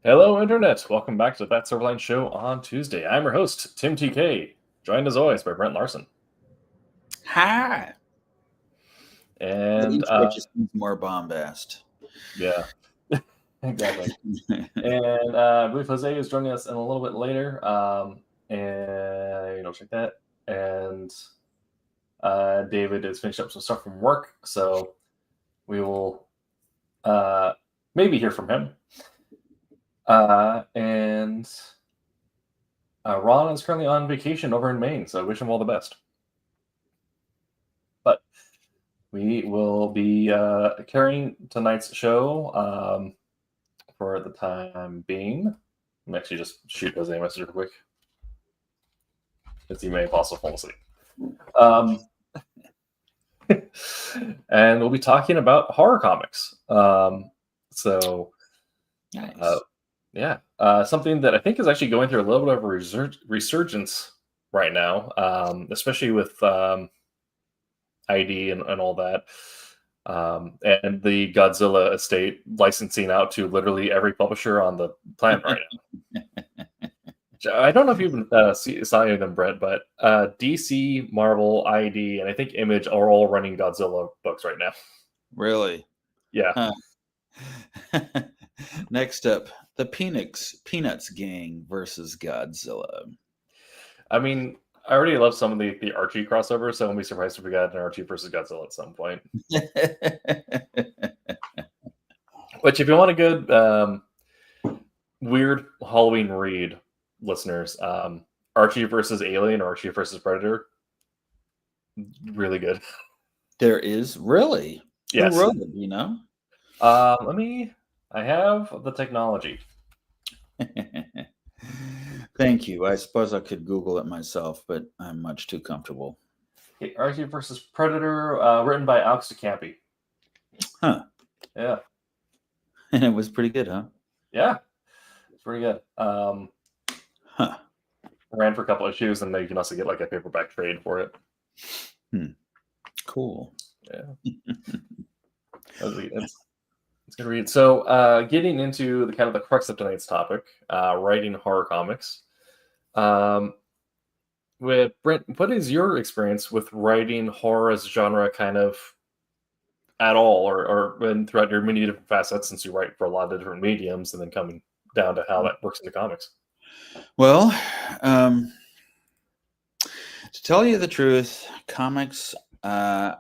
Hello, Internet. Welcome back to that Silverline show on Tuesday. I'm your host, Tim TK, joined as always by Brent Larson. Hi. And Intro just needs more bombast. yeah, exactly. And I believe Jose is joining us in a little bit later. And check that. And David is finishing up some stuff from work, so we will maybe hear from him. And Ron is currently on vacation over in Maine, so I wish him all the best. But we will be carrying tonight's show for the time being. I'm actually just shoot Jose a message real quick, because he may also fall asleep. And we'll be talking about horror comics. So, Nice. Something that I think is actually going through a little bit of a resurgence right now, especially with ID and all that. And the Godzilla estate licensing out to literally every publisher on the planet right now. I don't know if you've saw any of them, Brett, but DC, Marvel, ID, and I think Image are all running Godzilla books right now. Really? Yeah. Next up, the Peanuts gang versus Godzilla. I mean, I already love some of the Archie crossovers, so I won't be surprised if we got an Archie versus Godzilla at some point. Which, if you want a good weird Halloween read, listeners, Archie versus Alien or Archie versus Predator, really good. There is? Really? Yes. Who wrote it, you know? I have the technology. Thank you. I suppose I could Google it myself, but I'm much too comfortable. Okay, Archie versus Predator, written by Alex DeCampi. Huh. Yeah. And it was pretty good, huh? Yeah. It's pretty good. Ran for a couple of issues, and then you can also get like a paperback trade for it. Cool. Yeah. It's good to read. So, getting into the kind of the crux of tonight's topic, writing horror comics. With Brent, what is your experience with writing horror as a genre, kind of at all, or throughout your many different facets, since you write for a lot of different mediums, and then coming down to how that works into comics? Well, to tell you the truth, comics. I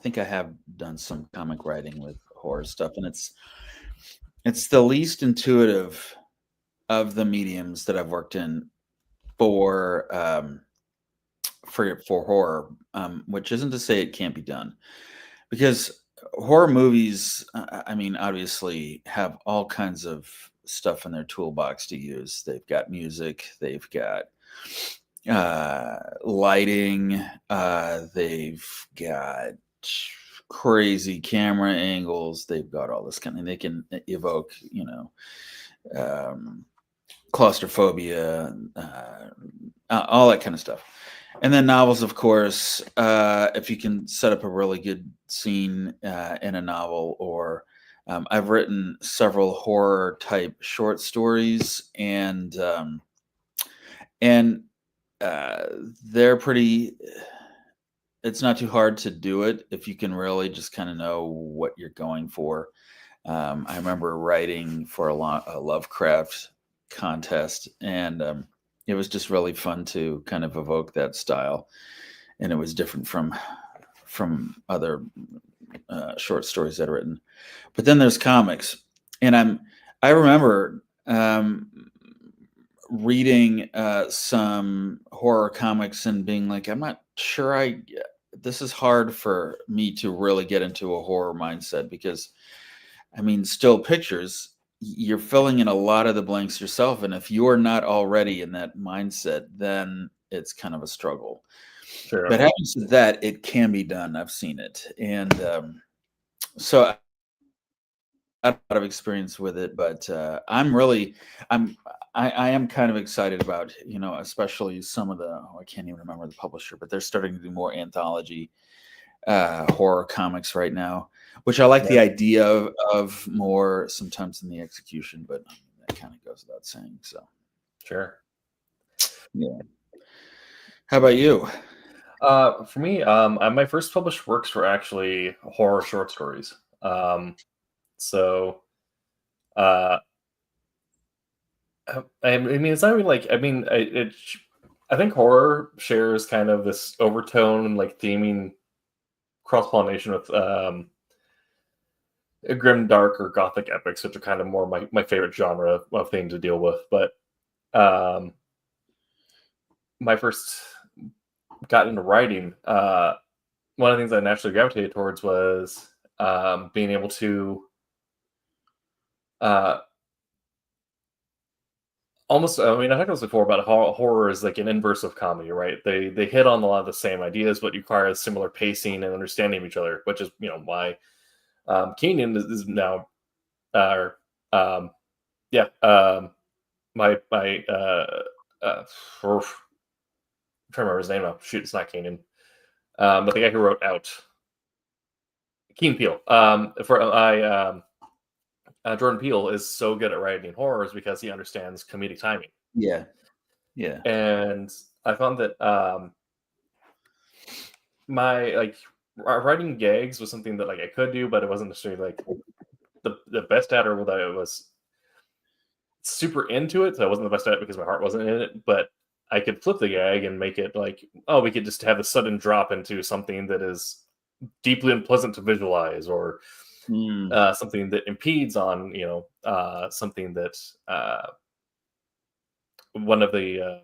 think I have done some comic writing with horror stuff, and it's the least intuitive of the mediums that I've worked in for horror, which isn't to say it can't be done, because horror movies, I mean, obviously have all kinds of stuff in their toolbox to use. They've got music, they've got lighting, they've got crazy camera angles, they've got all this kind of, they can evoke, claustrophobia, all that kind of stuff. And then novels, of course, if you can set up a really good scene in a novel, or I've written several horror type short stories, and they're pretty, it's not too hard to do it if you can really just kind of know what you're going for. I remember writing for a Lovecraft contest, and it was just really fun to kind of evoke that style, and it was different from other short stories that I've written. But then there's comics, and I remember reading some horror comics and being like, I'm not sure this is hard for me to really get into a horror mindset, because I mean, still pictures, you're filling in a lot of the blanks yourself, and if you're not already in that mindset, then it's kind of a struggle. Sure. But having said that, it can be done. I've seen it, and so I have a lot of experience with it. But I am kind of excited about, especially some of I can't even remember the publisher, but they're starting to do more anthology horror comics right now, which I like the idea of more sometimes in the execution, but kind of goes without saying. So, Sure. yeah. How about you? For me, my first published works were actually horror short stories. So, uh, I mean, it's not really like, I mean, I think horror shares kind of this overtone, like theming cross pollination with grim, dark, or gothic epics, which are kind of more my favorite genre of thing to deal with. But um, my first got into writing, one of the things I naturally gravitated towards was being able to uh, almost. I mean, I talked about this before about how horror is like an inverse of comedy, right? They hit on a lot of the same ideas, but require similar pacing and understanding of each other, which is why Keenan is now, uh, um, yeah, my uh, I'm trying to remember his name now. Shoot, it's not Keenan. But the guy who wrote Out, Keen Peele. Jordan Peele is so good at writing horrors because he understands comedic timing. Yeah. And I found that my writing gags was something that like I could do, but it wasn't necessarily like the best at, or that I was super into it. So I wasn't the best at it because my heart wasn't in it. But I could flip the gag and make it like, oh, we could just have a sudden drop into something that is deeply unpleasant to visualize, or something that impedes on something that one of the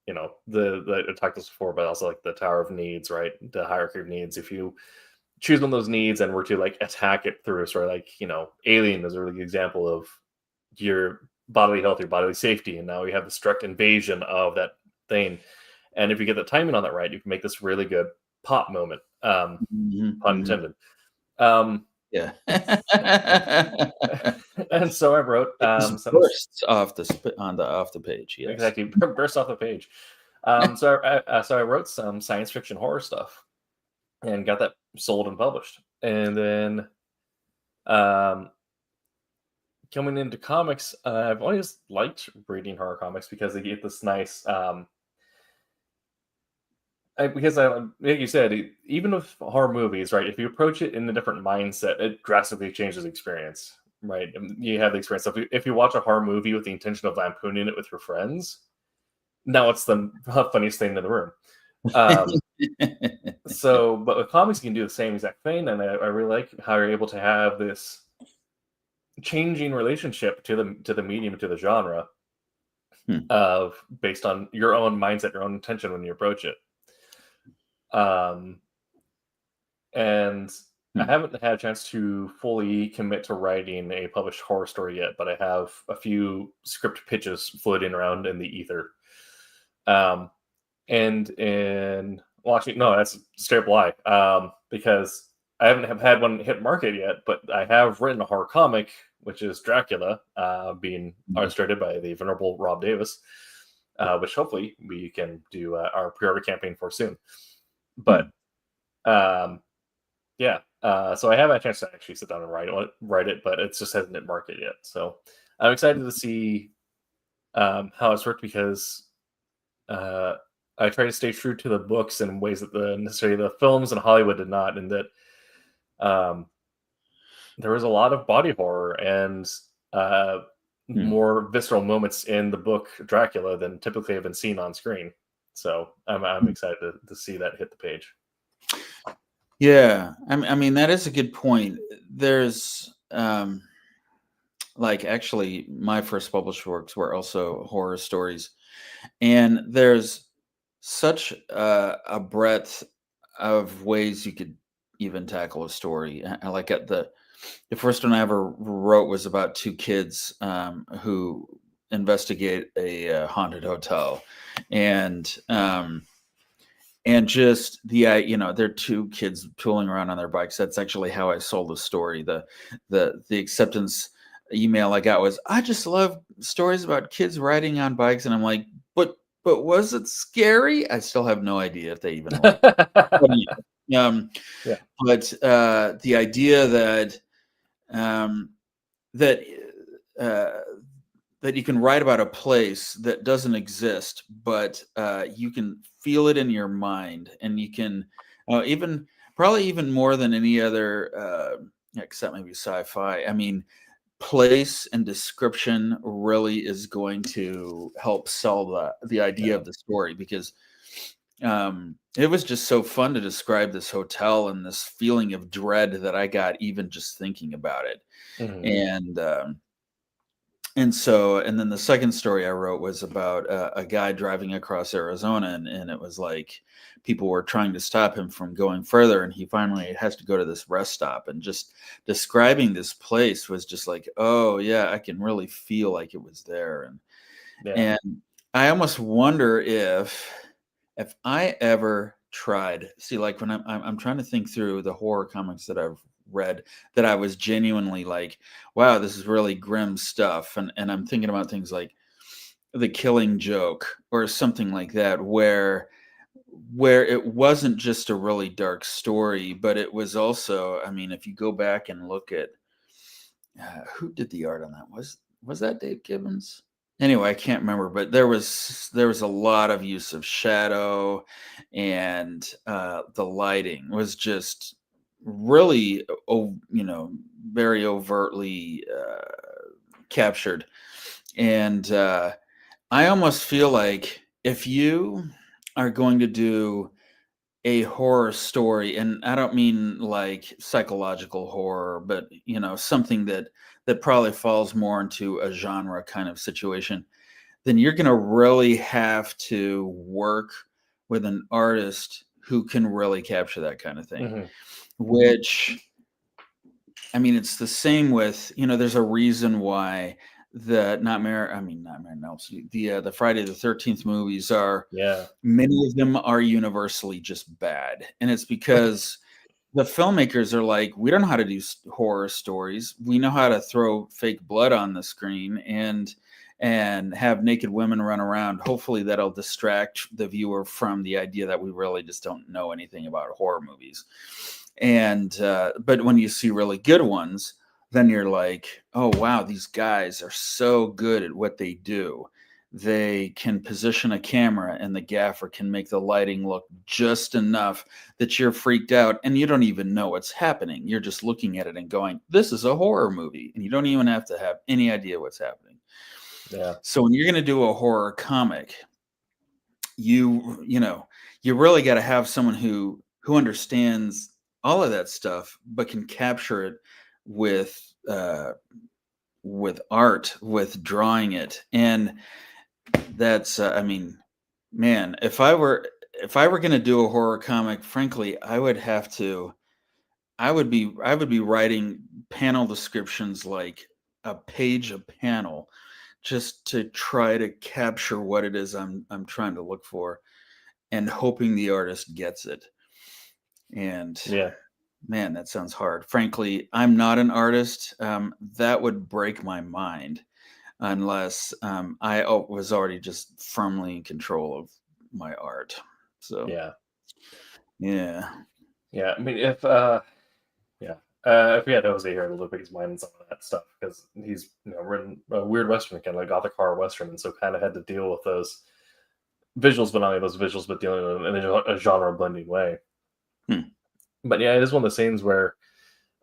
I talked this before, but also like the Tower of Needs, right? The hierarchy of needs. If you choose one of those needs and were to like attack it through, sort of like Alien is a really good example of your bodily health, your bodily safety, and now you have this direct invasion of that thing. And if you get the timing on that right, you can make this really good pop moment. Pun intended. Yeah. And so I wrote bursts off the page. Yes. Exactly, burst off the page. So I wrote some science fiction horror stuff and got that sold and published. And then coming into comics, I've always liked reading horror comics because they get this nice like you said, even with horror movies, right? If you approach it in a different mindset, it drastically changes the experience, right? You have the experience. So if you watch a horror movie with the intention of lampooning it with your friends, now it's the funniest thing in the room. But with comics, you can do the same exact thing, and I really like how you're able to have this changing relationship to the medium, to the genre, of based on your own mindset, your own intention when you approach it. And I haven't had a chance to fully commit to writing a published horror story yet, but I have a few script pitches floating around in the ether. Well, actually, no, that's straight up lie. Because I haven't had one hit market yet, but I have written a horror comic, which is Dracula, being illustrated by the venerable Rob Davis, which hopefully we can do our pre-order campaign for soon. But so I haven't had a chance to actually sit down and write it, but it just hasn't hit market yet. So I'm excited to see how it's worked, because I try to stay true to the books in ways that necessarily the films and Hollywood did not, and that there was a lot of body horror and more visceral moments in the book Dracula than typically have been seen on screen. So I'm excited to see that hit the page. Yeah, I mean that is a good point. There's actually my first published works were also horror stories, and there's such a breadth of ways you could even tackle a story. Like the first one I ever wrote was about two kids who investigate a haunted hotel, and just they're two kids tooling around on their bikes. That's actually how I sold the story. The acceptance email I got was, I just love stories about kids riding on bikes, and I'm like, but was it scary? I still have no idea if they even like it. But the idea that that you can write about a place that doesn't exist, but you can feel it in your mind, and you can even probably even more than any other, except maybe sci-fi. I mean, place and description really is going to help sell the idea Yeah. of the story, because it was just so fun to describe this hotel and this feeling of dread that I got even just thinking about it. Mhm. And then the second story I wrote was about a guy driving across Arizona, and it was like people were trying to stop him from going further, and he finally has to go to this rest stop. And just describing this place was just like, oh yeah, I can really feel like it was there. Yeah. And I almost wonder if I ever tried, see, like when I'm trying to think through the horror comics that I've read, that I was genuinely like, wow, this is really grim stuff. And I'm thinking about things like The Killing Joke or something like that, where it wasn't just a really dark story, but it was also, I mean, if you go back and look at who did the art on that, was that Dave Gibbons? Anyway, I can't remember, but there was a lot of use of shadow, and the lighting was just really, very overtly captured. And I almost feel like if you are going to do a horror story, and I don't mean like psychological horror, but something that probably falls more into a genre kind of situation, then you're going to really have to work with an artist who can really capture that kind of thing. Mhm. Which, I mean, it's the same with, there's a reason why the Nightmare on Elm Street, the Friday the 13th movies are, Yeah. many of them are universally just bad. And it's because the filmmakers are like, we don't know how to do horror stories. We know how to throw fake blood on the screen and have naked women run around. Hopefully that'll distract the viewer from the idea that we really just don't know anything about horror movies. And but when you see really good ones, then you're like, oh wow, these guys are so good at what they do. They can position a camera, and the gaffer can make the lighting look just enough that you're freaked out and you don't even know what's happening. You're just looking at it and going, this is a horror movie. And you don't even have to have any idea what's happening. Yeah. So when you're going to do a horror comic, you really got to have someone who understands all of that stuff, but can capture it with with art, with drawing it. And that's I mean, man, if I were going to do a horror comic, frankly, I would be writing panel descriptions like a page a panel, just to try to capture what it is I'm trying to look for, and hoping the artist gets it. And Yeah. man, that sounds hard. Frankly, I'm not an artist. That would break my mind unless I was already just firmly in control of my art. So Yeah. yeah. Yeah. I mean, yeah, if we had Jose here to look at his mind and some of that stuff, because he's written a weird western, kind of like gothic horror western, and so kind of had to deal with those visuals, but not only those visuals, but dealing with them in a genre blending way. Hmm. But yeah, it is one of those scenes where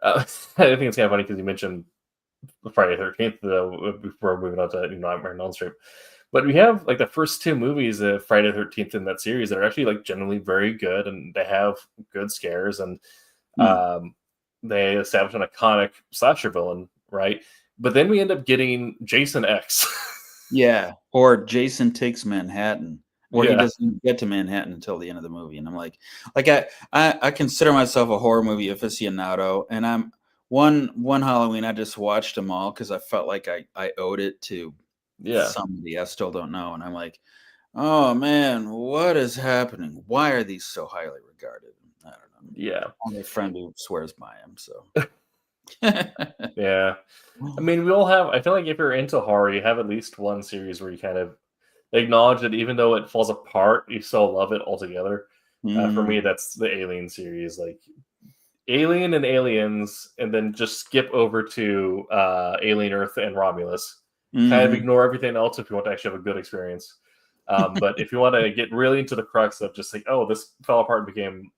I think it's kind of funny because you mentioned Friday the 13th before moving on to Nightmare on Elm Street. But we have like the first two movies of Friday the 13th in that series that are actually like generally very good, and they have good scares, and Hmm. um, they establish an iconic slasher villain, right? But then we end up getting Jason X. Yeah. Or Jason Takes Manhattan, or he Yeah, doesn't even get to Manhattan until the end of the movie. And I'm like I consider myself a horror movie aficionado, and I'm one Halloween I just watched them all because I felt like I owed it to yeah, somebody I still don't know. And I'm like, oh man, what is happening? Why are these so highly regarded? I don't know. yeah, I have a friend who swears by them, so yeah. I mean, we all have. I feel like if you're into horror, you have at least one series where you kind of acknowledge that even though it falls apart, you still love it altogether. For Mm, me, that's the Alien series, like Alien and Aliens, and then just skip over to Alien Earth and Romulus, kind of Mhm. ignore everything else if you want to actually have a good experience. But if you want to get really into the crux of just like, oh, this fell apart and became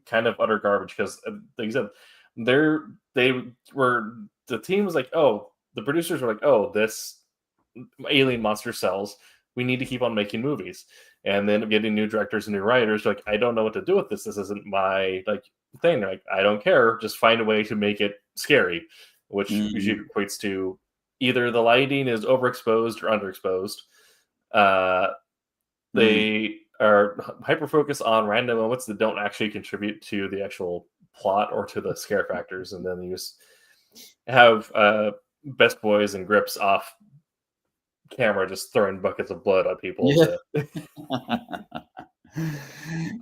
kind of utter garbage because, like you said, they were the team was like, oh, the producers were like, oh, this alien monster sells. We need to keep on making movies, and then getting new directors and new writers. Like, I don't know what to do with this. This isn't my like thing. Like, I don't care. Just find a way to make it scary, which usually Mhm. equates to either the lighting is overexposed or underexposed. Uh, Mm. they are hyper focused on random moments that don't actually contribute to the actual plot or to the scare factors, and then you just have best boys and grips off camera just throwing buckets of blood on people Yeah. to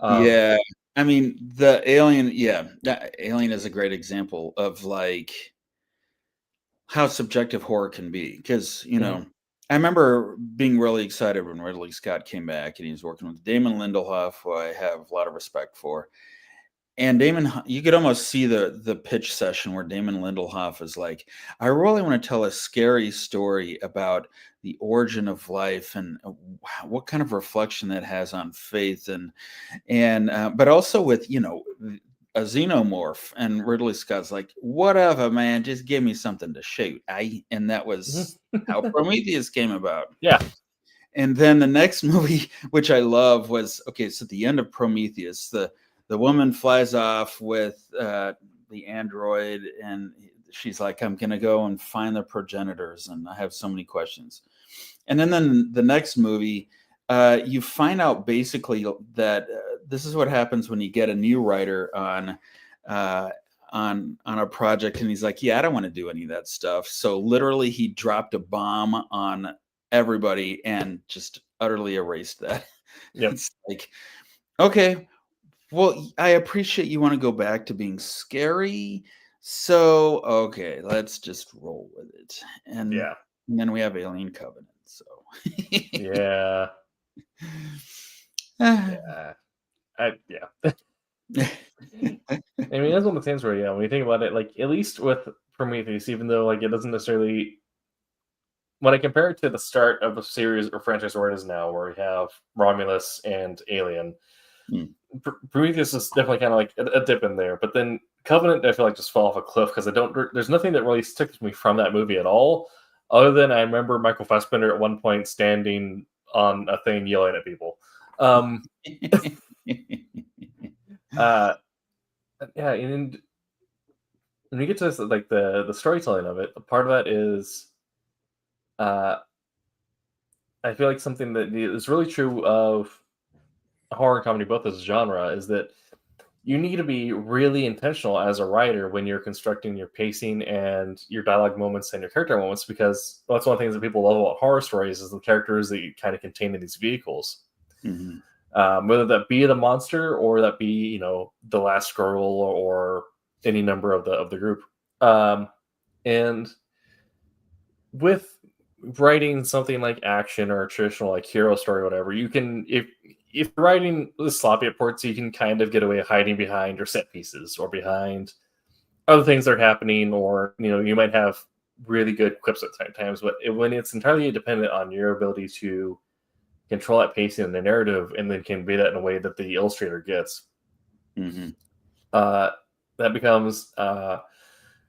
um Yeah. I mean, the Alien, yeah, that Alien is a great example of, like, how subjective horror can be. Because mhm, I remember being really excited when Ridley Scott came back, and he was working with Damon Lindelof, who I have a lot of respect for. And you could almost see the pitch session where Damon Lindelof is like, "I really wanna tell a scary story about the origin of life and, what kind of reflection that has on faith," but also with, a xenomorph, and Ridley Scott's like, "Whatever, man, just give me something to shoot." And that was mhm. how Prometheus came about. Yeah. And then the next movie, which I love, was okay. So at the end of Prometheus, the woman flies off with the android, and she's like, "I'm gonna go and find the progenitors, and I have so many questions." And then the next movie, you find out basically that this is what happens when you get a new writer uh, on a project, and he's like, "Yeah, I don't want to do any of that stuff." So literally, he dropped a bomb on everybody and just utterly erased that. Yep. It's like, okay, well, I appreciate you want to go back to being scary. So, okay, let's just roll with it. And, Yeah. and then we have Alien Covenant. So, Yeah. Ah. Yeah. Yeah. I mean, that's one of the things where, yeah, when you think about it, like at least with Prometheus, even though like it doesn't necessarily when I compare it to the start of a series or franchise where it is now, where we have Romulus and Alien, Mm. Prometheus is definitely kind of like a dip in there. But then Covenant, I feel like just fell off a cliff because I don't. There's nothing that really sticks with me from that movie at all, other than I remember Michael Fassbender at one point standing on a thing yelling at people. Um, uh, yeah, and when you get to this, like the storytelling of it, part of that is uh, I feel like something that is really true of horror and comedy both as a genre is that you need to be really intentional as a writer when you're constructing your pacing and your dialogue moments and your character moments because that's one of the things that people love about horror stories is the characters that you kind of contain in these vehicles, Mhm. whether that be the monster or that be the last girl or any number of the group, and with writing something like action or a traditional like hero story or whatever, you can if you're writing the sloppy at ports, you can kind of get away hiding behind your set pieces or behind other things that are happening, or you might have really good quips at times. But when it's entirely dependent on your ability to control that pacing and the narrative, and then convey that in a way that the illustrator gets, Mhm. uh, that becomes a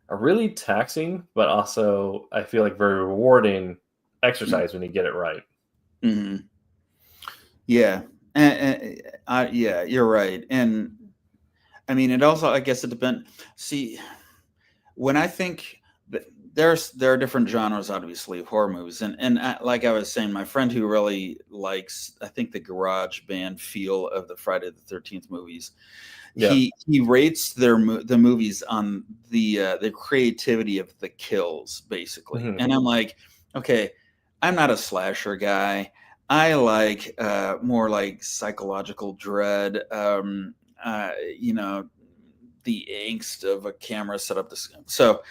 really taxing, but also I feel like very rewarding Mm. exercise when you get it right. Mhm. Yeah. Yeah, you're right. And I mean, it also, I guess it depends. See, when I think that there are different genres, obviously, of horror movies, and like I was saying, my friend who really likes, I think, the garage band feel of the Friday the 13th movies, Yeah. he rates the movies on the creativity of the kills, basically. Mhm. And I'm like, okay, I'm not a slasher guy. I like more like psychological dread. Uh, you know, the angst of a camera set up this. So,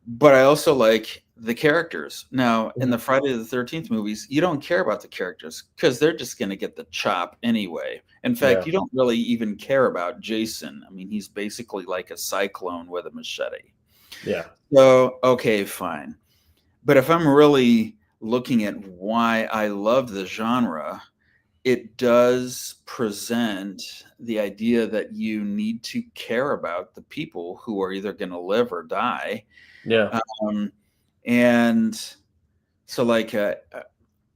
but I also like the characters. Now, in Mhm. the Friday the 13th movies, you don't care about the characters because they're just going to get the chop anyway. In fact, Yeah. you don't really even care about Jason. I mean, he's basically like a cyclone with a machete. Yeah. So, okay, fine. But if I'm really looking at why I love the genre, it does present the idea that you need to care about the people who are either going to live or die. Yeah. Um, and so, like,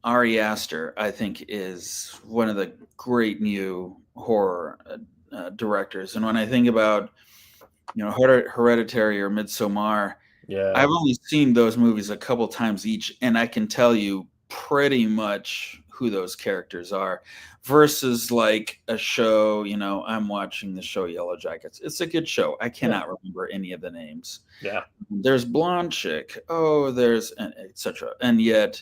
Ari Aster, I think, is one of the great new horror directors. And when I think about, Hereditary or Midsommar, Yeah. I've only seen those movies a couple times each, and I can tell you pretty much who those characters are. Versus like a show, I'm watching the show Yellow Jackets. It's a good show. I Yeah. cannot remember any of the names. Yeah. There's Blonde Chick. Oh, there's etc. And yet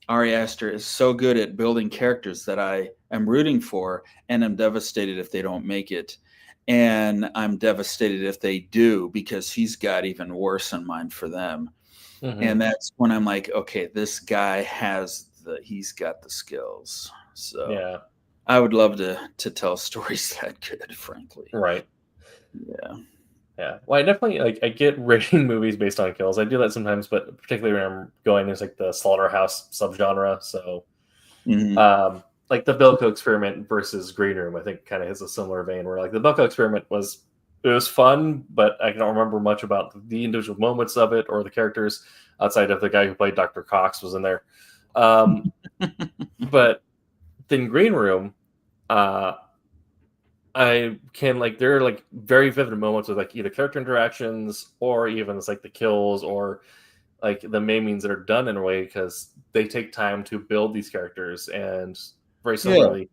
Ari Aster is so good at building characters that I am rooting for, and I'm devastated if they don't make it. And I'm devastated if they do, because he's got even worse in mind for them. Mm-hmm. And that's when I'm like, okay, this guy he's got the skills. So Yeah. I would love to tell stories that good, frankly. Right. Yeah. Yeah. Well, I definitely I get rating movies based on kills. I do that sometimes, but particularly when I'm going, there's like the slaughterhouse subgenre. So Mm-hmm. like the Belko Experiment versus Green Room, I think kind of has a similar vein where like the Belko Experiment was fun, but I don't remember much about the individual moments of it or the characters outside of the guy who played Dr. Cox was in there. But then Green Room, I can like there are like very vivid moments with like either character interactions or even it's like the kills or like the maimings that are done in a way because they take time to build these characters. And very Yeah. similarly,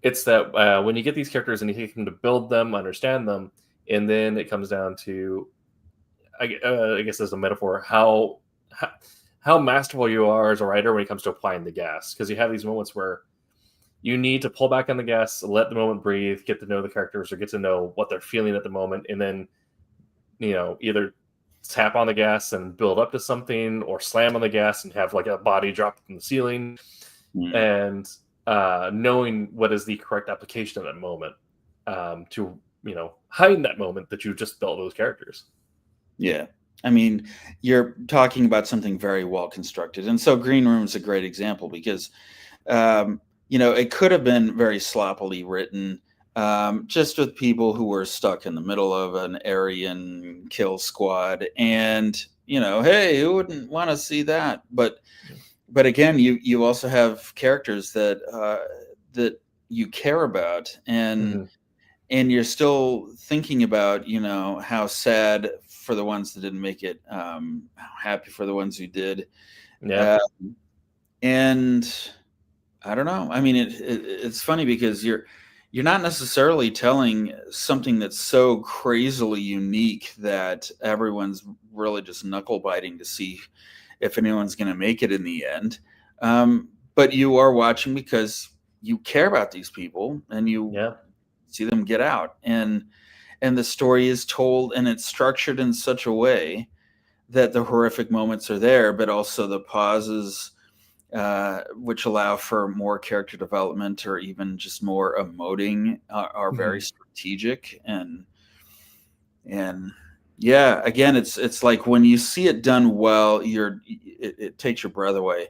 it's that when you get these characters and you take them to build them, understand them, and then it comes down to I guess as a metaphor how masterful you are as a writer when it comes to applying the gas, because you have these moments where you need to pull back on the gas, let the moment breathe, get to know the characters or get to know what they're feeling at the moment, and then either tap on the gas and build up to something or slam on the gas and have like a body drop from the ceiling. Mm. And knowing what is the correct application of that moment to hide that moment that you just built those characters. Yeah. I mean, you're talking about something very well constructed. And so Green Room is a great example because, it could have been very sloppily written, just with people who were stuck in the middle of an Aryan kill squad. And, hey, who wouldn't want to see that? But again, you also have characters that you care about, Mm-hmm. and you're still thinking about how sad for the ones that didn't make it, how happy for the ones who did. Yeah. uh, and I don't know, I mean, it's funny because you're not necessarily telling something that's so crazily unique that everyone's really just knuckle biting to see if anyone's going to make it in the end. But you are watching because you care about these people and you Yeah. see them get out, and the story is told and it's structured in such a way that the horrific moments are there, but also the pauses, which allow for more character development or even just more emoting, are very Mm-hmm. strategic. And yeah, again, it's like when you see it done well, it takes your breath away.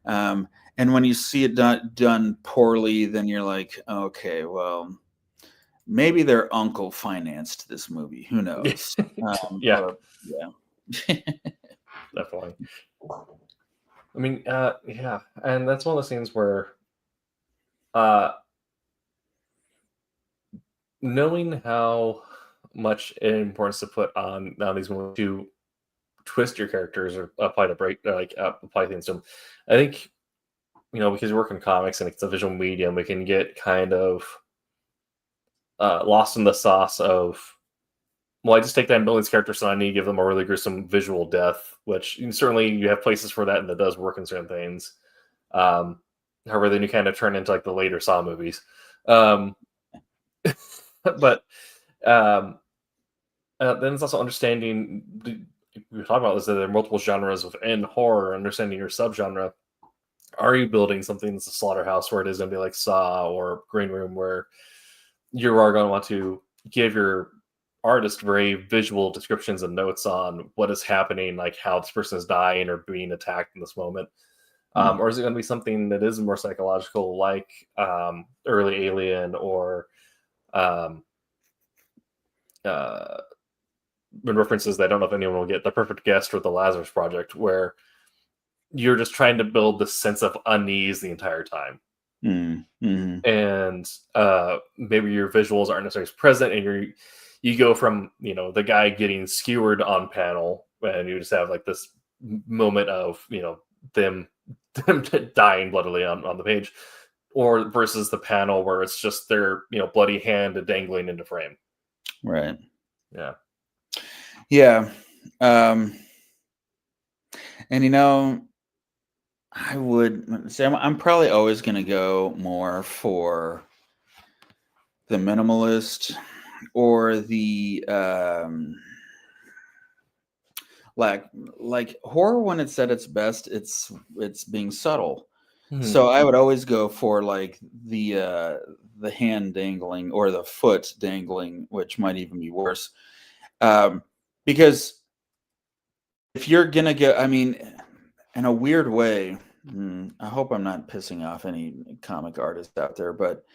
And when you see it done poorly, then you're like, okay, well, maybe their uncle financed this movie. Who knows? Yeah, Or yeah. definitely. I mean, yeah, and that's one of those things where uh, knowing how much importance to put on these movies to twist your characters or apply to break apply things to them. I think because we work in comics and it's a visual medium, we can get kind of lost in the sauce of, well, I just take that and build these characters, so I need to give them a really gruesome visual death, which certainly you have places for that, and that does work in certain things. However, then you kind of turn into like the later Saw movies. But um, then it's also understanding, we were talking about this, that there are multiple genres within horror, understanding your subgenre. Are you building something that's a slaughterhouse where it is going to be like Saw or Green Room, where you are going to want to give your artist very visual descriptions and notes on what is happening, like how this person is dying or being attacked in this moment. Or is it going to be something that is more psychological, like early Alien, or um, in references that I don't know if anyone will get, The Perfect Guest or The Lazarus Project, where you're just trying to build this sense of unease the entire time. And maybe your visuals aren't necessarily present, and you go from the guy getting skewered on panel, and you just have like this moment of them dying bloodily on the page, or versus the panel where it's just their bloody hand dangling into frame. Right. Yeah. And I would say I'm probably always going to go more for the minimalist, or the like horror. When it's at its best, it's being subtle. So I would always go for like the hand dangling or the foot dangling, which might even be worse, because if you're gonna go, I mean, in a weird way, I hope I'm not pissing off any comic artists out there, but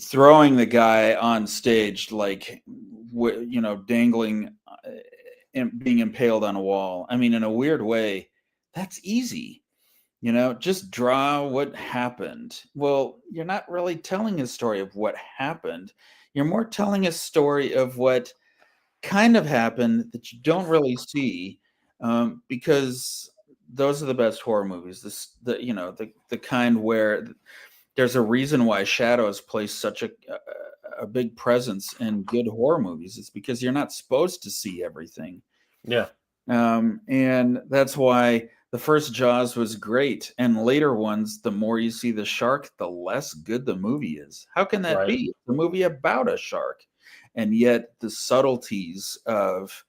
throwing the guy on stage, like, dangling and being impaled on a wall. I mean, in a weird way, that's easy. Just draw what happened. Well, you're not really telling a story of what happened. You're more telling a story of what kind of happened that you don't really see, because those are the best horror movies. The kind where there's a reason why shadows play such a big presence in good horror movies. It's because you're not supposed to see everything. Yeah. And that's why the first Jaws was great, and later ones, the more you see the shark, the less good the movie is. How can that be? It's a movie about a shark, and yet the subtleties of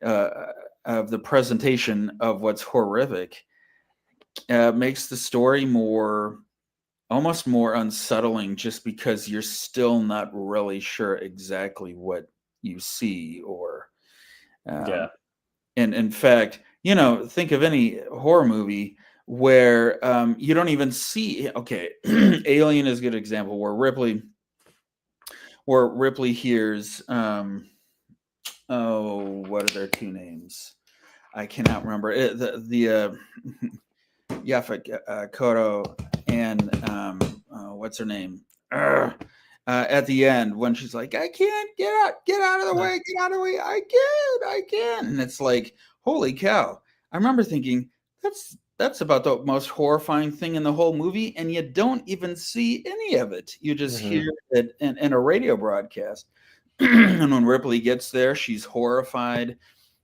the presentation of what's horrific makes the story almost more unsettling, just because you're still not really sure exactly what you see. Or and in fact, think of any horror movie where you don't even see. Okay, Alien is a good example, where Ripley hears what are their two names? I cannot remember it. The Yaphet Kotto and what's her name? At the end, when she's like, "I can't get out of the way, get out of the way, I can," and it's like, holy cow! I remember thinking that's about the most horrifying thing in the whole movie, and you don't even see any of it. You just hear it in a radio broadcast. And when Ripley gets there, she's horrified.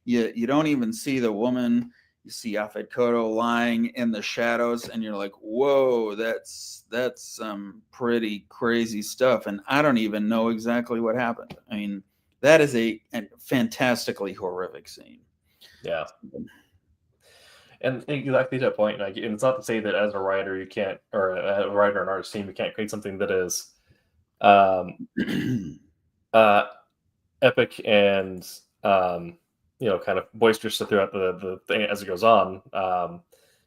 You don't even see the woman. You see Yaphet Kotto lying in the shadows, and you're like, whoa, that's some pretty crazy stuff. And I don't even know exactly what happened. I mean, that is a fantastically horrific scene. Yeah. And exactly to that point, like, and it's not to say that as a writer you can't, or a writer and artist team, you can't create something that is epic and kind of boisterous throughout the thing as it goes on,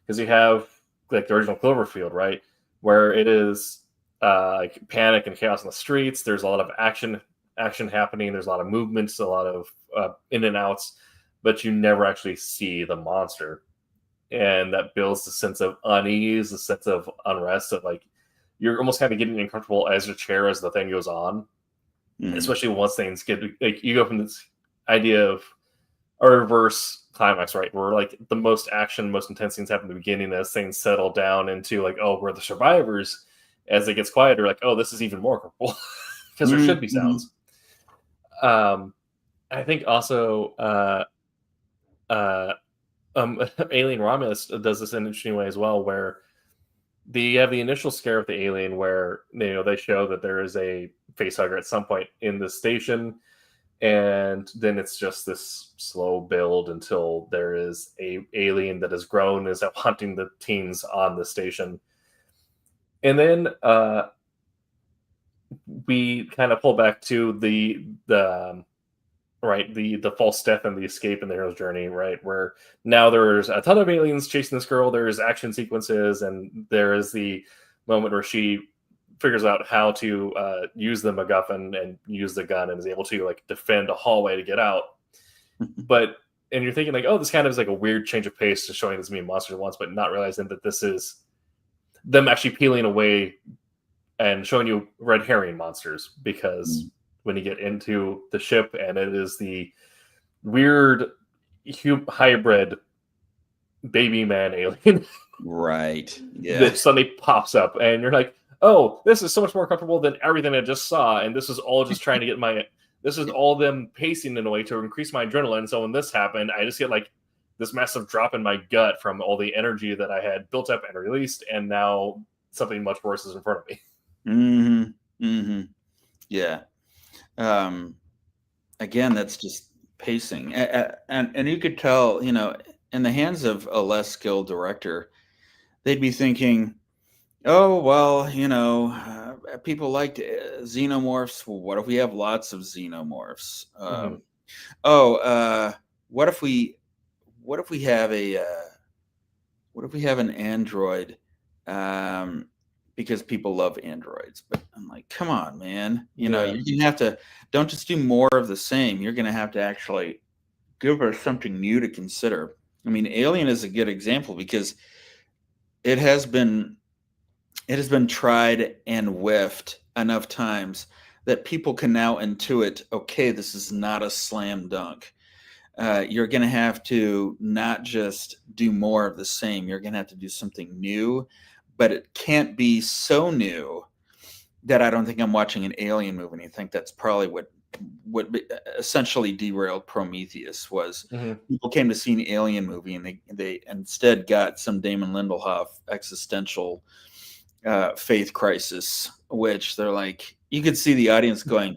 because you have like the original Cloverfield, right, where it is like panic and chaos in the streets. There's a lot of action happening. There's a lot of movements, a lot of in and outs, but you never actually see the monster, and that builds the sense of unease, the sense of unrest, that like you're almost kind of getting uncomfortable as your chair as the thing goes on. Especially once things get, like, you go from this idea of a reverse climax, right, where like the most action, most intense things happen at the beginning, as things settle down into like, oh, we're the survivors. As it gets quieter, like, oh, this is even more comfortable, because there should be sounds. I think also Alien Romulus does this in an interesting way as well, where you have the initial scare of the alien, where they show that there is a facehugger at some point in the station, and then it's just this slow build until there is a alien that has grown, is out hunting the teens on the station. And then we kind of pull back to the right? The false death and the escape in the hero's journey, right? Where now there's a ton of aliens chasing this girl. There's action sequences, and there is the moment where she figures out how to use the MacGuffin and use the gun and is able to like defend a hallway to get out. But and you're thinking like, oh, this kind of is like a weird change of pace to showing as many monsters at once, but not realizing that this is them actually peeling away and showing you red herring monsters, because when you get into the ship and it is the weird hybrid baby man alien Right. Yeah. that suddenly pops up, and you're like, oh, this is so much more comfortable than everything I just saw, and this is all just trying to get my this is all them pacing in a way to increase my adrenaline. So when this happened, I just get like this massive drop in my gut from all the energy that I had built up and released, and now something much worse is in front of me. Mm-hmm. Mm-hmm. Yeah. Again, that's just pacing, and you could tell, in the hands of a less skilled director, they'd be thinking, oh well, people liked xenomorphs. Well, what if we have lots of xenomorphs? Mhm. What if we have an android? Because people love androids. But I'm like, come on, man. You're gonna have to, don't just do more of the same. You're gonna have to actually give her something new to consider. I mean, Alien is a good example because it has been tried and whiffed enough times that people can now intuit, okay, this is not a slam dunk. You're going to have to not just do more of the same. You're going to have to do something new, but it can't be so new that I don't think I'm watching an alien movie. And I think that's probably what essentially derailed Prometheus was. Mhm. People came to see an alien movie and they instead got some Damon Lindelof existential faith crisis, which they're like, you could see the audience going,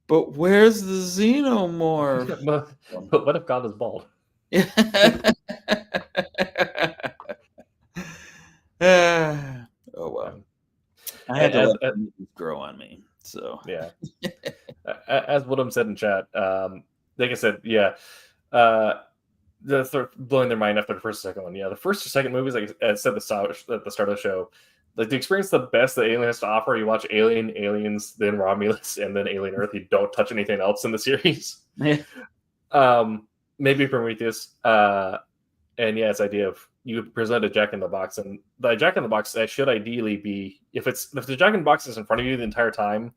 but where's the xenomorph? But what if God is bald? Oh well, I had to let movies grow on me. So yeah, as Woodham said in chat, like I said, yeah, blowing their mind after the first and second one. Yeah, the first or second movies, like I said at the start of the show, like to experience the best that Alien has to offer, you watch Alien, Aliens, then Romulus, and then Alien Earth. You don't touch anything else in the series. Maybe Prometheus, and yeah, it's idea of you present a Jack in the Box, and the Jack in the Box should ideally be if the Jack in the Box is in front of you the entire time,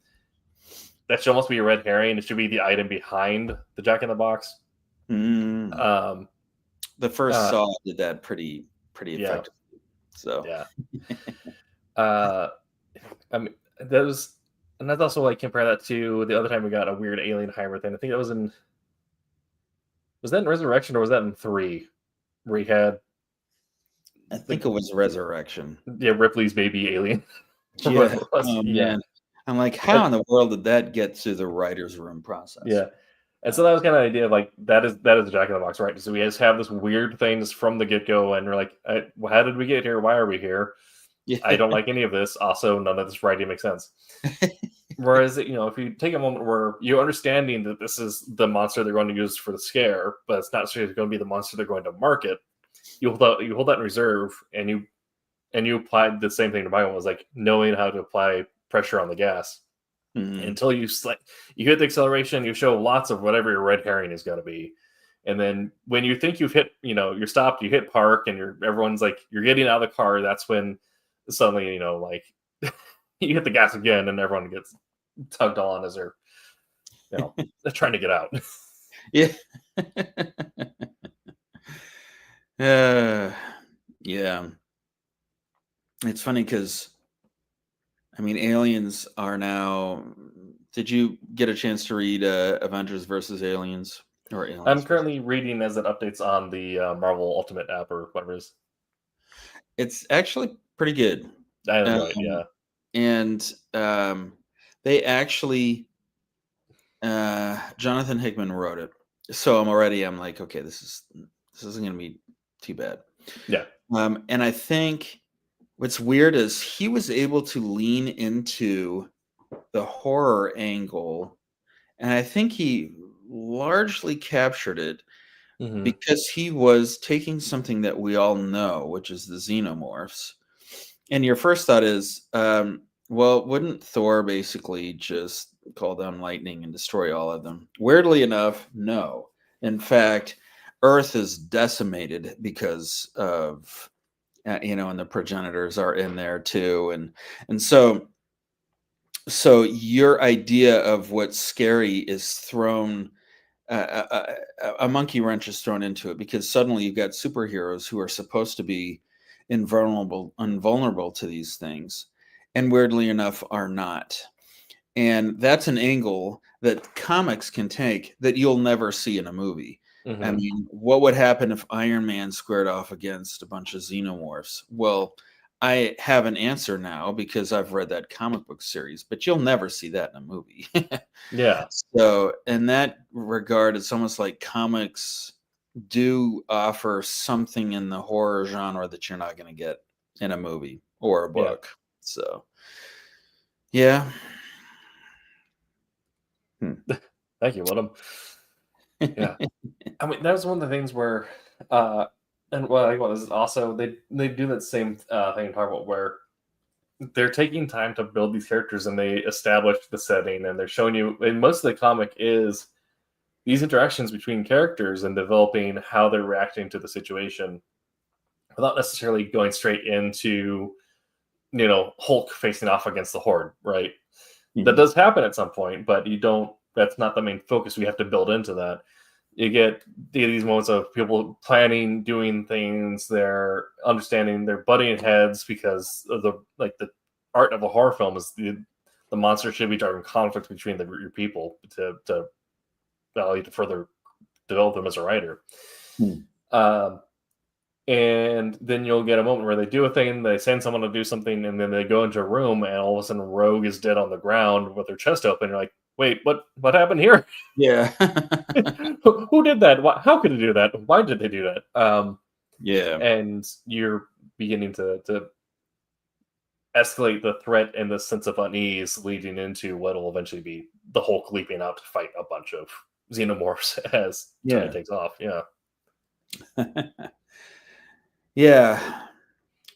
that should almost be a red herring. It should be the item behind the Jack in the Box. The first Saw did that pretty effectively. So yeah. I mean, and that's also like compare that to the other time we got a weird alien hybrid thing. I think that was in Resurrection, or was that in 3? Where he had, I think it was Resurrection. Yeah, Ripley's baby alien. Yeah. Oh, man. I'm like, how in the world did that get to the writer's room process? Yeah. And so that was kind of the idea of like that is the Jack in the Box, right? So we just have this weird things from the get-go, and we're like, how did we get here? Why are we here? Yeah. I don't like any of this. Also, none of this writing makes sense. Whereas, if you take a moment where you're understanding that this is the monster they're going to use for the scare, but it's not necessarily going to be the monster they're going to market, you hold that in reserve, and you applied the same thing to my one, was like knowing how to apply pressure on the gas. Until you hit the acceleration, you show lots of whatever your red herring is going to be. And then when you think you've hit, you're stopped, you hit park, and everyone's like, you're getting out of the car. That's when suddenly, like you hit the gas again, and everyone gets tugged on as they're, they're trying to get out. Yeah. Yeah. It's funny because, I mean, aliens are now. Did you get a chance to read Avengers versus Aliens? Or Aliens I'm currently reading as it updates on the Marvel Ultimate app or whatever it is. It's actually pretty good. I enjoy it, yeah. And they actually, Jonathan Hickman wrote it. So I'm like, okay, this isn't going to be too bad. Yeah. And I think what's weird is he was able to lean into the horror angle, and I think he largely captured it Hmm. because he was taking something that we all know, which is the xenomorphs. And your first thought is, well, wouldn't Thor basically just call down lightning and destroy all of them? Weirdly enough, no. In fact, Earth is decimated because of and the progenitors are in there too, and so your idea of what's scary is thrown a monkey wrench is thrown into it because suddenly you've got superheroes who are supposed to be invulnerable to these things, and weirdly enough are not. And that's an angle that comics can take that you'll never see in a movie. I Hmm. mean, what would happen if Iron Man squared off against a bunch of xenomorphs? Well, I have an answer now because I've read that comic book series, but you'll never see that in a movie. Yeah. So, in that regard, it's almost like comics do offer something in the horror genre that you're not going to get in a movie or a Yeah. book. So, yeah. Hmm. Thank you, Willem. Yeah. I mean, that was one of the things where, uh, and what I like about this is also they do that same thing you talk about where they're taking time to build these characters and they establish the setting and they're showing you. And most of the comic is these interactions between characters and developing how they're reacting to the situation without necessarily going straight into Hulk facing off against the Horde, right? That Mhm. does happen at some point, but you don't. That's not the main focus. We have to build into that. You get these moments of people planning, doing things. They're understanding. They're butting heads because of the art of a horror film is the monster should be driving conflict between your people to allow you to further develop them as a writer. Hmm. Um, and then you'll get a moment where they do a thing, they send someone to do something, and then they go into a room, and all of a sudden, Rogue is dead on the ground with her chest open. You're like, wait, what happened here? Yeah. Who did that? How could they do that? Why did they do that? Yeah. And you're beginning to escalate the threat and the sense of unease, leading into what will eventually be the Hulk leaping out to fight a bunch of xenomorphs as time Yeah. takes off. Yeah, Yeah.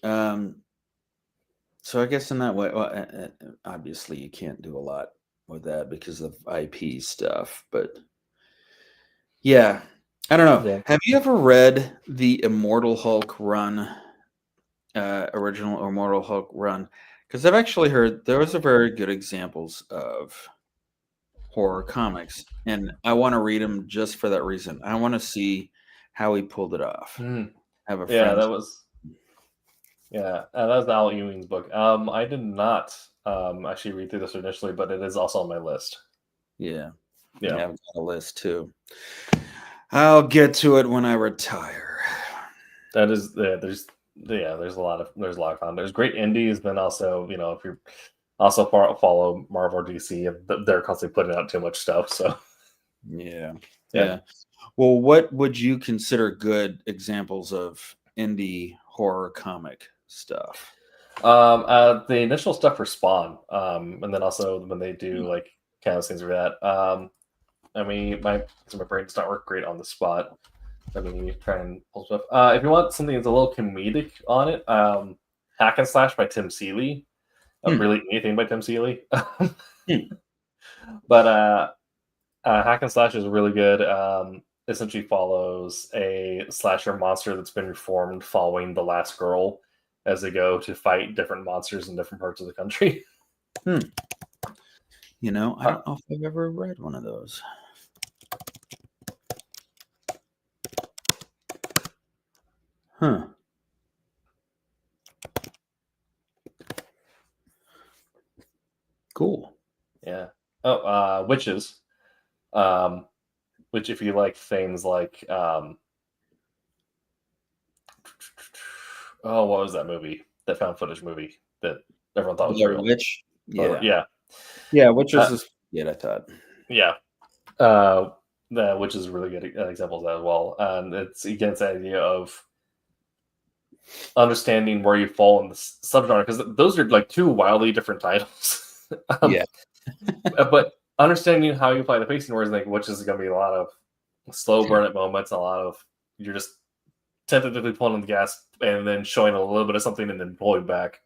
Um, so I guess in that way, well, obviously you can't do a lot with that because of IP stuff, but yeah, I don't know. yeah. Have you ever read the Immortal Hulk run, original Immortal Hulk run? Because I've actually heard there was a very good examples of horror comics, and I want to read them just for that reason. I want to see how he pulled it off. Mhm. I have a Yeah, friend. that was Al Ewing's book. I did not actually read through this initially, but it is also on my list. Yeah, Yeah, yeah, I've got a list too. I'll get to it when I retire. that is. There's a lot of content. There's great indies, then also if you also follow Marvel or DC, and they're constantly putting out too much stuff. So Yeah, yeah, yeah. Well, what would you consider good examples of indie horror comic stuff? the initial stuff for Spawn, and then also when they do Mm. like kind of things like that. I mean, my brain does not work great on the spot. Let me try and pull stuff. If you want something that's a little comedic on it, Hack and Slash by Tim Seeley. Hmm. Really anything by Tim Seeley. Hmm. But Hack and Slash is really good. Essentially follows a slasher monster that's been reformed following the last girl as they go to fight different monsters in different parts of the country. Hmm. I Uh, don't know if I've ever read one of those. Huh. Cool. yeah. Oh, Witches. Um, which if you like things like oh, what was that movie? That found footage movie that everyone thought was Blair real. Witch. But Yeah. yeah, Yeah. Which was uh, this? Yeah, I thought. yeah, uh, which is really good examples of that as well. And it's again it's the idea of understanding where you fall in the subgenre because those are like two wildly different titles. um, Yeah. but understanding how you apply the pacing, whereas like which is going to be a lot of slow burn at moments, a lot of you're just tentatively pulling on the gas and then showing a little bit of something and then pulling back.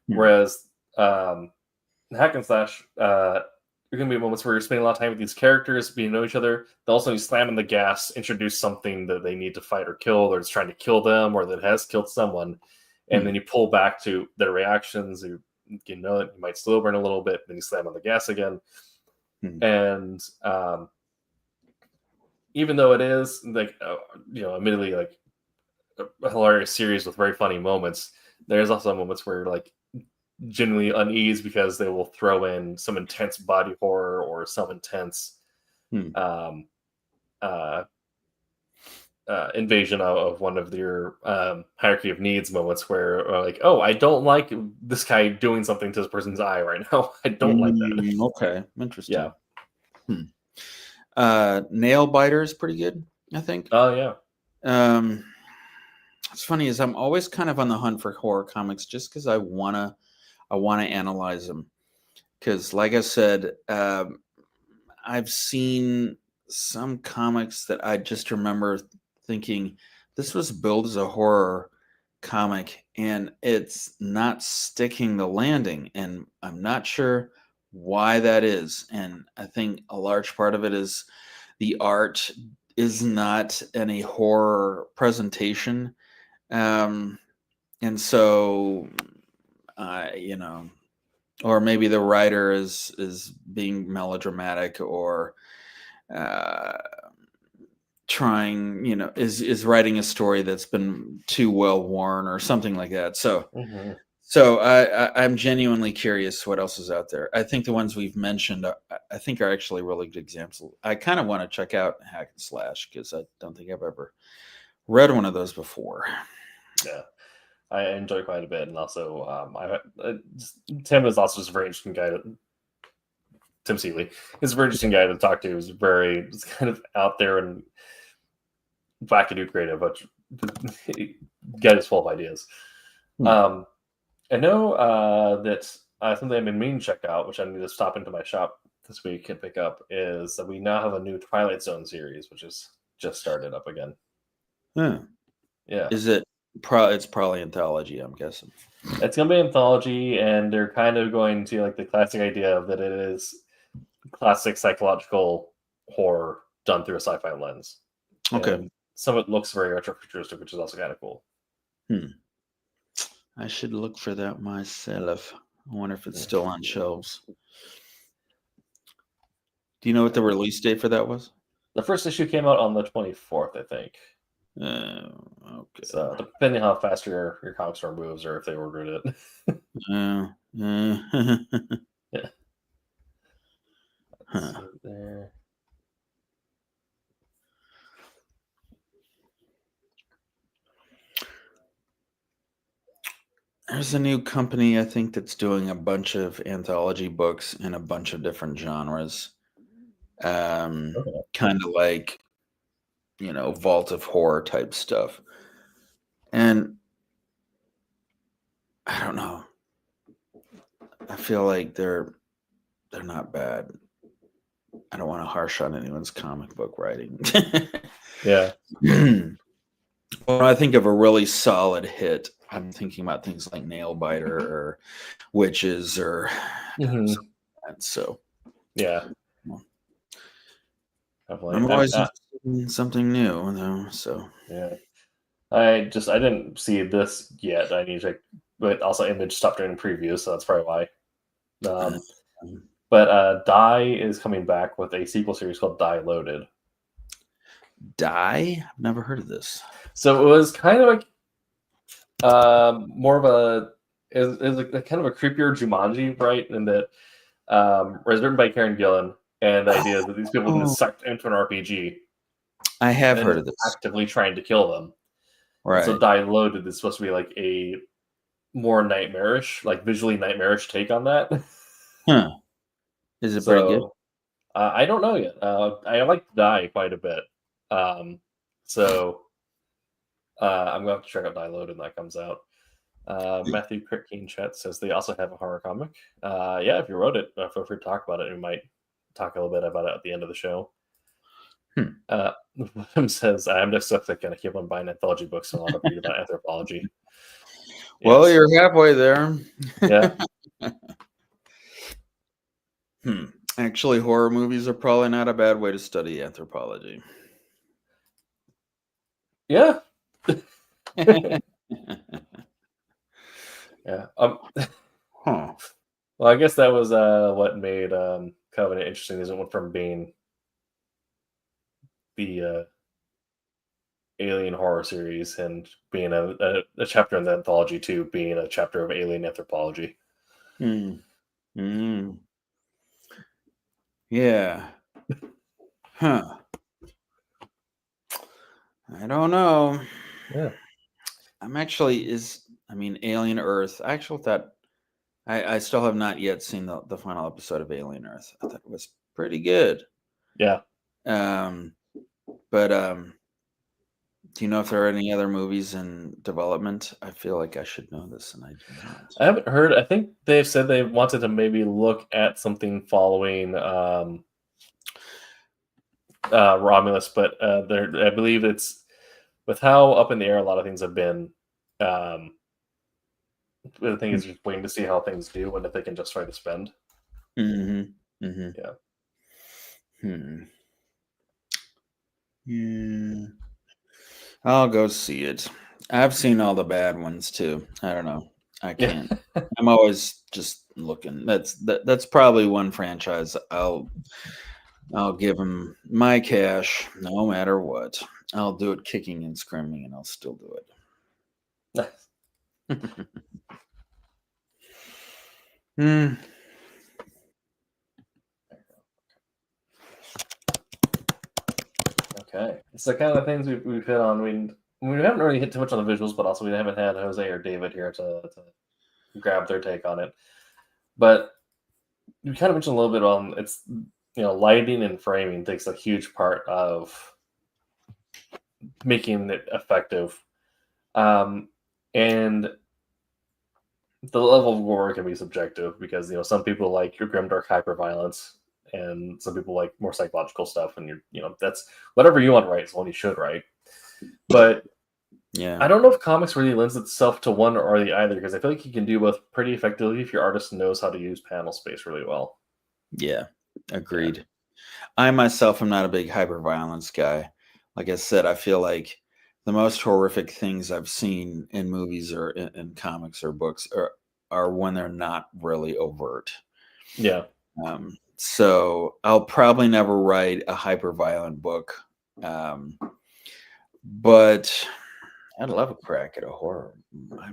Whereas hack and slash, there are going to be moments where you're spending a lot of time with these characters, being to know each other. Then also you slam on the gas, introduce something that they need to fight or kill, or it's trying to kill them, or that has killed someone, and then you pull back to their reactions. You know it, you might slow burn a little bit, then you slam on the gas again. And even though it is like admittedly like a hilarious series with very funny moments, there's also moments where you're like genuinely unease because they will throw in some intense body horror or some intense invasion of one of your hierarchy of needs moments where like, oh, I don't like this guy doing something to this person's eye right now. I don't like that. Okay, interesting. Yeah. Nail Biter is pretty good, I think. Oh yeah. It's funny is I'm always kind of on the hunt for horror comics just because I wanna analyze them. Because like I said, I've seen some comics that I just remember thinking this was billed as a horror comic and it's not sticking the landing, and I'm not sure why that is. And I think a large part of it is the art is not any horror presentation. And so or maybe the writer is being melodramatic, or trying, is writing a story that's been too well worn or something like that. So I'm genuinely curious what else is out there. I think the ones we've mentioned, I think are actually really good examples. I kind of want to check out Hack and Slash because I don't think I've ever read one of those before. Yeah. I enjoy quite a bit, and also Tim is also just a very interesting guy. Tim Seeley is a very interesting guy to talk to. He's kind of out there and wackadoo creative, but guy is full of ideas. I know that something I've been meaning to check out, which I need to stop into my shop this week and pick up, is that we now have a new Twilight Zone series, which is just started up again. Yeah. Is it? It's probably anthology, I'm guessing. It's going to be anthology, and they're kind of going to like the classic idea of that it is classic psychological horror done through a sci-fi lens. Okay. And some of it looks very retro-futuristic, which is also kind of cool. I should look for that myself. I wonder if it's still on shelves. Do you know what the release date for that was? The first issue came out on the 24th, I think. Okay. So depending how fast your comic store moves, or if they ordered it. Yeah. There. There's a new company, I think, that's doing a bunch of anthology books in a bunch of different genres. Kind of like, Vault of Horror type stuff. And I don't know. I feel like they're not bad. I don't want to harsh on anyone's comic book writing. Yeah. When I think of a really solid hit, I'm thinking about things like Nail Biter or Witches or something like that. So yeah. Definitely. I'm always in something new, though. So yeah. I didn't see this yet. I need to check, but also Image stopped doing previews, so that's probably why. But Die is coming back with a sequel series called Die Loaded. Die? I've never heard of this. So it was kind of like more of a like kind of a creepier Jumanji, right? And that was written by Karen Gillan, and the idea is that these people have been sucked into an RPG. I have heard of this. Actively trying to kill them. Right. So Die Loaded is supposed to be like a more nightmarish, like visually nightmarish take on that. Is it pretty good? I don't know yet. I like Die quite a bit. So I'm going to have to check out Die Loaded when that comes out. Matthew Kirkine Chet says they also have a horror comic. Yeah, if you wrote it, feel free to talk about it. We might talk a little bit about it at the end of the show. Hmm. William says, "I'm dyslexic and I keep on buying anthology books, so I want to read about anthropology." Well, Yes. you're halfway there. Yeah. Actually, horror movies are probably not a bad way to study anthropology. Yeah. Yeah. Huh. Well, I guess that was what made Covenant interesting. Is it went from being the alien horror series and being a chapter in the anthology to being a chapter of alien anthropology. Yeah. Huh. I don't know. Yeah. I'm actually Alien Earth. I actually thought I still have not yet seen the final episode of Alien Earth. I thought it was pretty good. Yeah. But do you know if there are any other movies in development? I feel like I should know this, and I do not. I haven't heard. I think they've said they wanted to maybe look at something following Romulus, but I believe it's with how up in the air a lot of things have been. The thing is just waiting to see how things do and if they can justify the spend. Yeah. Yeah. I'll go see it. I've seen all the bad ones too. I don't know. I can't. I'm always just looking. That's probably one franchise I'll give them my cash no matter what. I'll do it kicking and screaming, and I'll still do it. Okay, it's the kind of things we've hit on. We haven't really hit too much on the visuals, but also we haven't had Jose or David here to grab their take on it. But you kind of mentioned a little bit on it's lighting and framing takes a huge part of making it effective, and the level of gore can be subjective because some people like your grimdark hyperviolence and some people like more psychological stuff, and that's whatever you want to write is what you should write. But yeah, I don't know if comics really lends itself to one or the other, because I feel like you can do both pretty effectively if your artist knows how to use panel space really well. Yeah, agreed. Yeah. I myself am not a big hyperviolence guy. Like I said, I feel like the most horrific things I've seen in movies or in comics or books are when they're not really overt. Yeah. So I'll probably never write a hyper-violent book, but I'd love a crack at a horror. I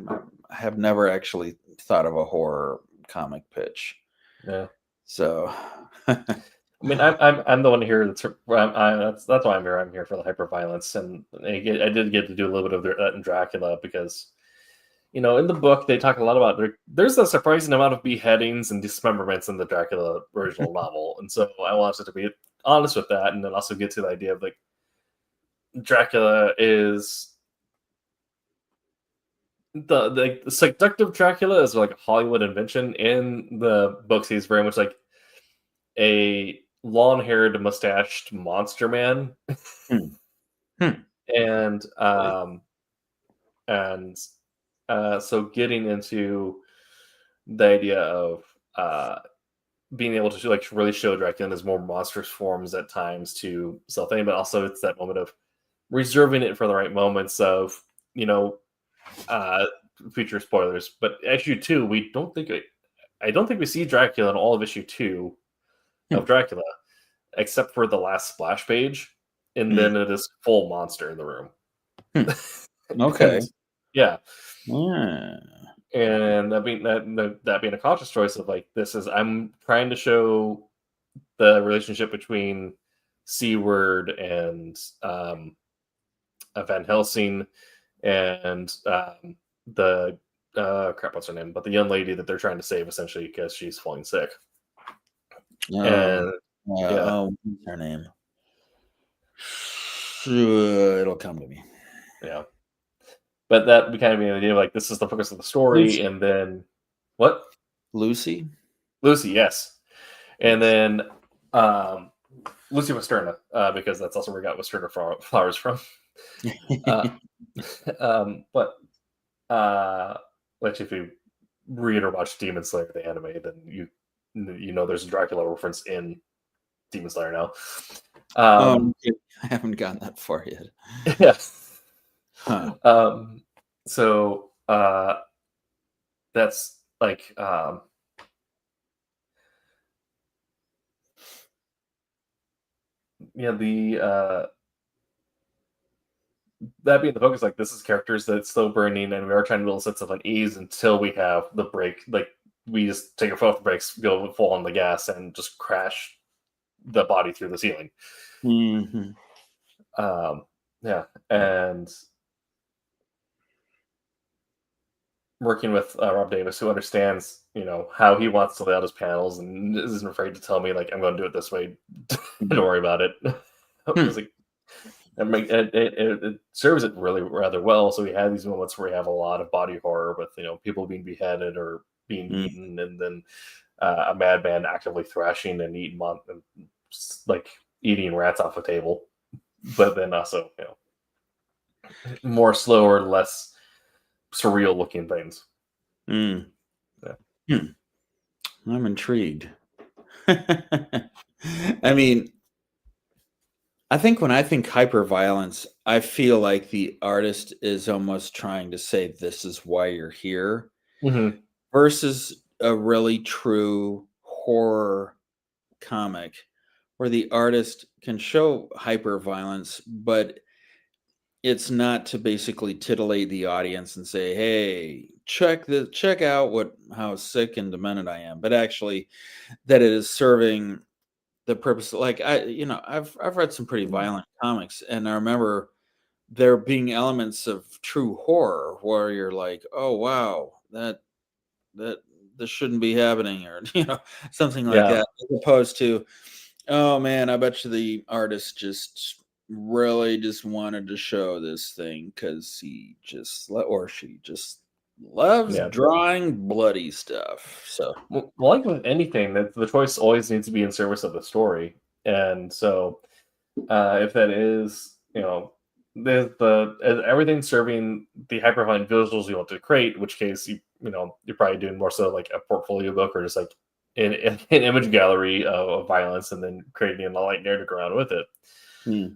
have never actually thought of a horror comic pitch. Yeah. So, I mean, I'm the one here that's why I'm here. I'm here for the hyperviolence, and I did get to do a little bit of that in Dracula because, in the book they talk a lot about there's a surprising amount of beheadings and dismemberments in the Dracula original novel, and so I wanted to be honest with that, and then also get to the idea of like Dracula is the seductive Dracula is like a Hollywood invention. In the books, he's very much like a long-haired, mustached monster man, and so getting into the idea of being able to like really show Dracula in his more monstrous forms at times to self-aim, but also it's that moment of reserving it for the right moments of future spoilers. But issue 2, I don't think we see Dracula in all of issue 2 of Dracula, except for the last splash page, and then it is full monster in the room. Okay. Yeah. Yeah. And that being a conscious choice of like, I'm trying to show the relationship between Seaward and Van Helsing and the what's her name? But the young lady that they're trying to save essentially because she's falling sick. And what's her name? It'll come to me. Yeah. But that became the idea of like, this is the focus of the story. Lucy. And then what? Lucy, yes. And then Lucy Westerna, because that's also where we got Westerna flowers from. Uh, but which if you read or watch Demon Slayer the anime, then you know there's a Dracula reference in Demon Slayer now. Okay. I haven't gotten that far yet. Yeah. Huh. So that's like yeah, the that being the focus, like this is characters that's slow burning, and we are trying to build a sense of unease until we have the break. Like we just take our foot off the brakes, go full on the gas, and just crash the body through the ceiling. Mhm. Yeah, and working with Rob Davis, who understands, how he wants to lay out his panels, and isn't afraid to tell me, like, I'm going to do it this way. Don't worry about it. Hmm. It's like, it serves it really rather well. So we have these moments where we have a lot of body horror with, people being beheaded or being Mm. eaten, and then a madman actively thrashing and like eating rats off a table. But then also, more slower, less surreal looking things. Mm. Yeah. I'm intrigued. I mean, I think when I think hyperviolence, I feel like the artist is almost trying to say, this is why you're here, Mm-hmm. versus a really true horror comic where the artist can show hyperviolence, but it's not to basically titillate the audience and say, hey, check out how sick and demented I am, but actually that it is serving the purpose. Like I've read some pretty violent comics, and I remember there being elements of true horror where you're like, oh wow, that this shouldn't be happening, or something like Yeah. that, as opposed to, oh man, I bet you the artist just really just wanted to show this thing because or she just loves Yeah. drawing bloody stuff. So Well, like with anything, that the choice always needs to be in service of the story. And so, if that is, everything serving the hyperviolent visuals you want to create, in which case you're probably doing more so like a portfolio book or just like an image gallery of violence, and then creating a light narrative around with it.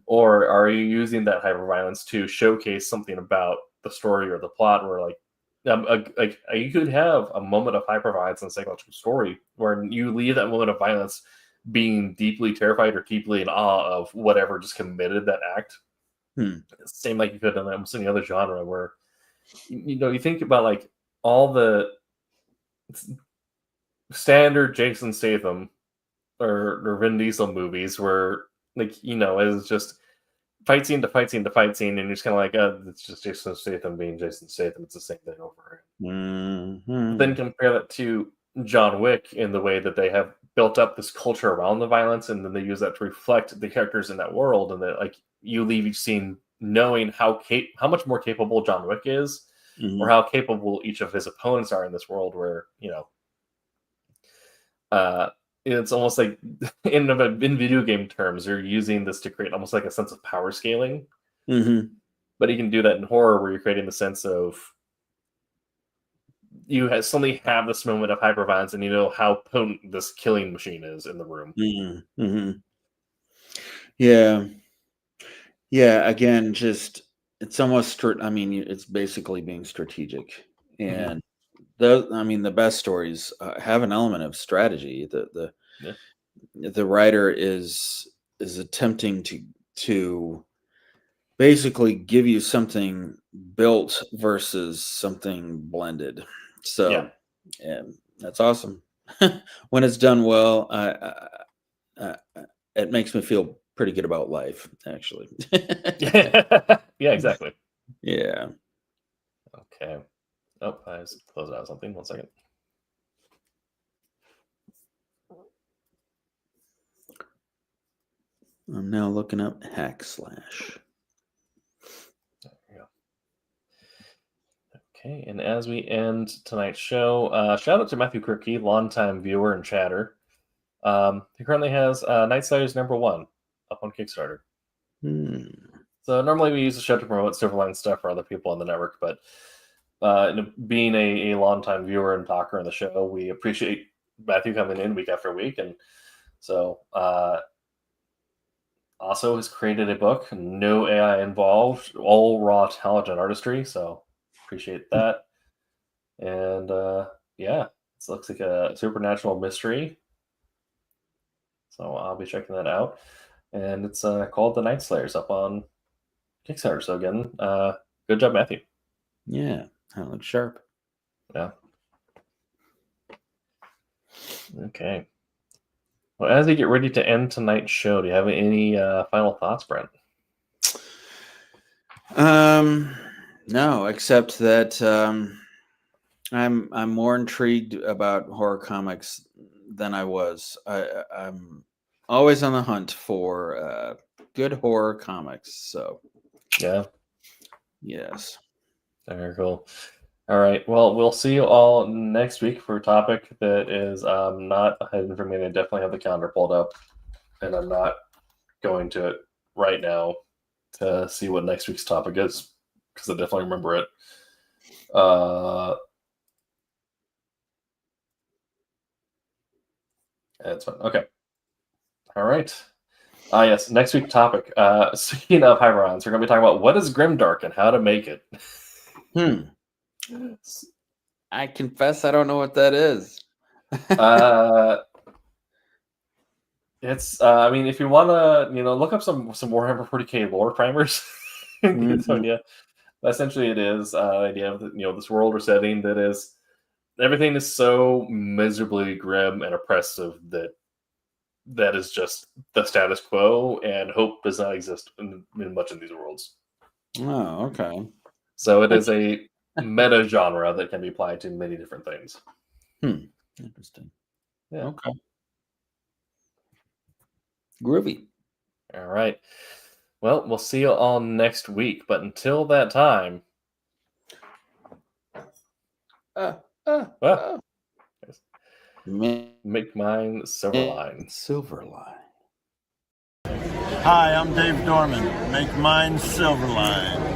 Or are you using that hyperviolence to showcase something about the story or the plot, where you could have a moment of hyperviolence in a psychological story where you leave that moment of violence being deeply terrified or deeply in awe of whatever just committed that act. Same like you could in almost any other genre where you think about like all the standard Jason Statham or Vin Diesel movies where it's just fight scene to fight scene to fight scene, and you're just kind of like, it's just Jason Statham being Jason Statham. It's the same thing over. But then compare that to John Wick in the way that they have built up this culture around the violence, and then they use that to reflect the characters in that world, and that like you leave each scene knowing how much more capable John Wick is, or how capable each of his opponents are in this world, where it's almost like in video game terms, you're using this to create almost like a sense of power scaling. But you can do that in horror, where you're creating the sense of suddenly have this moment of hyperviolence, and you know how potent this killing machine is in the room. Yeah. Yeah. Again, just it's almost. I mean, it's basically being strategic, and the best stories have an element of strategy. The writer is attempting to basically give you something built versus something blended. So, yeah, that's awesome. When it's done well, it makes me feel pretty good about life, actually. Yeah, exactly. Yeah. Okay. Oh, I just closed out something. 1 second. I'm now looking up hack slash. There we go. Okay, and as we end tonight's show, shout out to Matthew Kirky, longtime viewer and chatter. He currently has Night Slayers #1 up on Kickstarter. So normally we use the show to promote Silverline stuff for other people on the network, but being a longtime viewer and talker on the show, we appreciate Matthew coming in week after week, and so also has created a book, no AI involved, all raw talent and artistry. So appreciate that. And yeah, this looks like a supernatural mystery. So I'll be checking that out. And it's called The Night Slayers up on Kickstarter. So again, good job, Matthew. Yeah, that looks sharp. Yeah. Okay. Well, as we get ready to end tonight's show, do you have any final thoughts, Brent? No, except that I'm more intrigued about horror comics than I was. I'm always on the hunt for good horror comics. So Yeah. yes. Very cool. All right. Well, we'll see you all next week for a topic that is not hidden from me. I definitely have the calendar pulled up, and I'm not going to it right now to see what next week's topic is because I definitely remember it. That's fine. Okay. All right. Yes. Next week's topic. Speaking of Hyperons, we're going to be talking about what is Grimdark and how to make it. I confess I don't know what that is. It's I mean, if you want to, look up some Warhammer 40K lore primers, yeah, essentially it is the idea of this world or setting that is everything is so miserably grim and oppressive that is just the status quo, and hope does not exist in much of these worlds. Oh, okay. So it is a meta genre that can be applied to many different things. Interesting. Yeah. Okay. Groovy. All right. Well, we'll see you all next week. But until that time, make mine Silverline. Silverline. Hi, I'm Dave Dorman. Make mine Silverline.